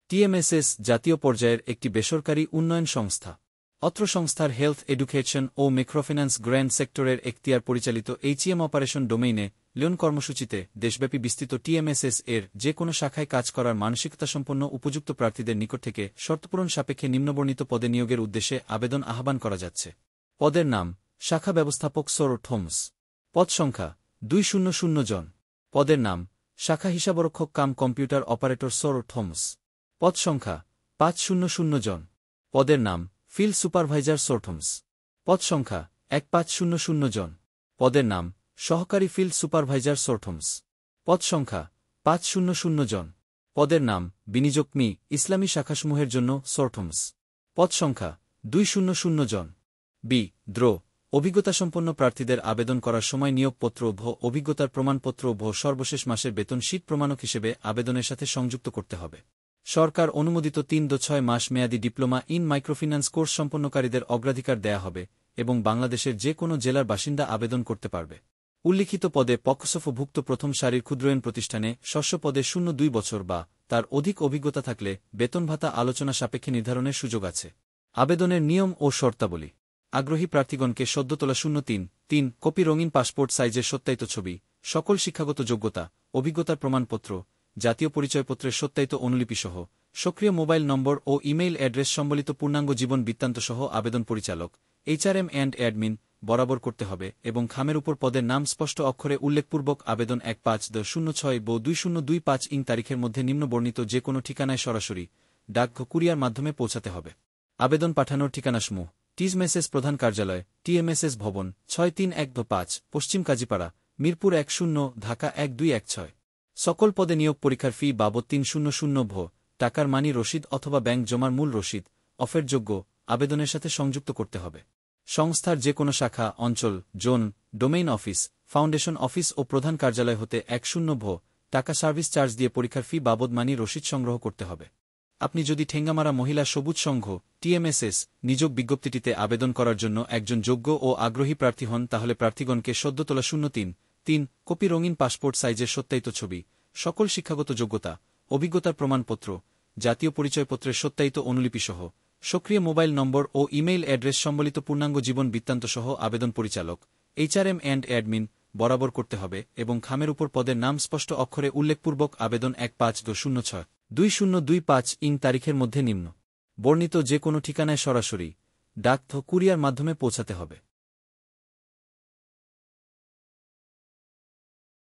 TMSS জাতীয় পর্যায়ের একটি বেসরকারি উন্নয়ন সংস্থা। অত্র সংস্থার হেলথ এডুকেশন ও মাইক্রোফিন্যান্স গ্র্যান্ড সেক্টরের এখতিয়ার পরিচালিত এইচইএম অপারেশন ডোমেইনে লোন কর্মসূচিতে দেশব্যাপী বিস্তৃত টিএমএসএস এর যে কোনো শাখায় কাজ করার মানসিকতাসম্পন্ন উপযুক্ত প্রার্থীদের নিকট থেকে শর্তপূরণ সাপেক্ষে নিম্নবর্ণিত পদে নিয়োগের উদ্দেশ্যে আবেদন আহ্বান করা যাচ্ছে। পদের নাম: শাখা ব্যবস্থাপক সর হোমস। পদ সংখ্যা 200 জন। পদের নাম: শাখা হিসাবরক্ষক কাম কম্পিউটার অপারেটর সর হোমস। পদ সংখ্যা 500 জন। পদের নাম: ফিল্ড সুপারভাইজার সোরথমস। পদ সংখ্যা 1500 জন। পদের নাম: সহকারী ফিল্ড সুপারভাইজার সোরথমস। পদ সংখ্যা 500 জন। পদের নাম: বিনিয়োগ ইসলামী শাখাসমূহের জন্য সোরথমস। পদ সংখ্যা 200 জন। অভিজ্ঞতাসম্পন্ন প্রার্থীদের আবেদন করার সময় নিয়োগপত্র অভিজ্ঞতার প্রমাণপত্র সর্বশেষ মাসের বেতন শীট প্রমাণক হিসেবে আবেদনের সাথে সংযুক্ত করতে হবে। সরকার অনুমোদিত 3-6 মাস মেয়াদী ডিপ্লোমা ইন মাইক্রোফিন্যান্স কোর্স সম্পন্নকারীদের অগ্রাধিকার দেয়া হবে এবং বাংলাদেশের যে কোনো জেলার বাসিন্দা আবেদন করতে পারবে। উল্লিখিত পদে পক্ষসফভুক্ত প্রথম সারির ক্ষুদ্রায়ন প্রতিষ্ঠানে শস্য পদে 0-2 বছর বা তার অধিক অভিজ্ঞতা থাকলে বেতন ভাতা আলোচনা সাপেক্ষে নির্ধারণের সুযোগ আছে। আবেদনের নিয়ম ও শর্তাবলী: আগ্রহী প্রার্থীগণকে সদ্য তোলা 0-3 কপি রঙিন পাসপোর্ট সাইজের সত্যায়িত ছবি, সকল শিক্ষাগত যোগ্যতা, অভিজ্ঞতার প্রমাণপত্র, জাতীয় পরিচয়পত্রের সত্যায়িত অনুলিপিসহ সক্রিয় মোবাইল নম্বর ও ইমেইল অ্যাড্রেস সম্বলিত পূর্ণাঙ্গ জীবন বৃত্তান্তসহ আবেদন পরিচালক HRM অ্যান্ড অ্যাডমিন বরাবর করতে হবে এবং খামের উপর পদের নাম স্পষ্ট অক্ষরে উল্লেখপূর্বক আবেদন 15-06-2025 তারিখের মধ্যে নিম্নবর্ণিত যে কোনো ঠিকানায় সরাসরি ডাক কুরিয়ার মাধ্যমে পৌঁছাতে হবে। আবেদন পাঠানোর ঠিকানাসমূহ: টিএমএসএস প্রধান কার্যালয়, টিএমএসএস ভবন, 631-5 পশ্চিম কাজীপাড়া, মিরপুর 10, ঢাকা 1216। সকল পদে নিয়োগ পরীক্ষার ফি বাবদ 300 টাকার মানি রসিদ অথবা ব্যাংক জমার মূল রসিদ অফেরযোগ্য আবেদনের সাথে সংযুক্ত করতে হবে। সংস্থার যে কোনো শাখা, অঞ্চল, zone, domain office, foundation office ও প্রধান কার্যালয় হতে 100 টাকা সার্ভিস চার্জ দিয়ে পরীক্ষার ফি বাবদ মানি রসিদ সংগ্রহ করতে হবে। আপনি যদি ঠেঙ্গামারা মহিলা সবুজ সংঘ টিএমএসএস নিযোগ বিজ্ঞপ্তিটিতে আবেদন করার জন্য একজন যোগ্য ও আগ্রহী প্রার্থী হন, তাহলে প্রার্থীগণকে সদ্য তোলা 0-3 কপি রঙিন পাসপোর্ট সাইজের সত্যায়িত ছবি, সকল শিক্ষাগত যোগ্যতা, অভিজ্ঞতার প্রমাণপত্র, জাতীয় পরিচয়পত্রের সত্যায়িত অনুলিপিসহ সক্রিয় মোবাইল নম্বর ও ইমেইল অ্যাড্রেস সম্বলিত পূর্ণাঙ্গ জীবন বৃত্তান্তসহ আবেদন পরিচালক HRM অ্যান্ড অ্যাডমিন বরাবর করতে হবে এবং খামের উপর পদের নাম স্পষ্ট অক্ষরে উল্লেখপূর্বক আবেদন 15-06-2025 তারিখের মধ্যে নিম্ন বর্ণিত যে কোনো ঠিকানায় সরাসরি ডাক কুরিয়ার মাধ্যমে পৌঁছাতে হবে।